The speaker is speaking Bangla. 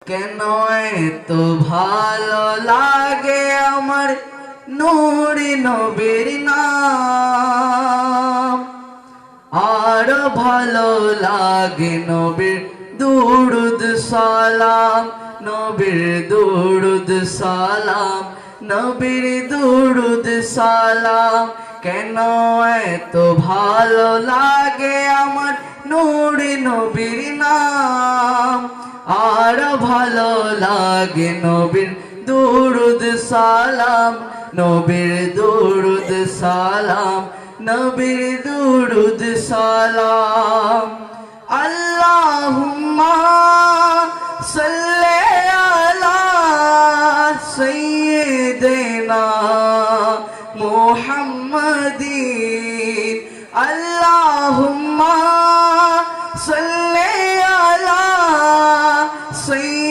কেন এত ভালো লাগে আমার নূরে নবীর নাম, আরো ভালো লাগে নবীর দুরুদ সালাম, নবীর দুরুদ সালাম, নবীর দুরুদ সালাম। কেন এত ভালো লাগে আমার নূরে নবীর নাম, আর ভালো লাগে নবীর দুরুদ সালাম, নবীর দুরুদ সালাম, নবীর দুরুদ সালাম। আল্লাহুম্মা সাল্লি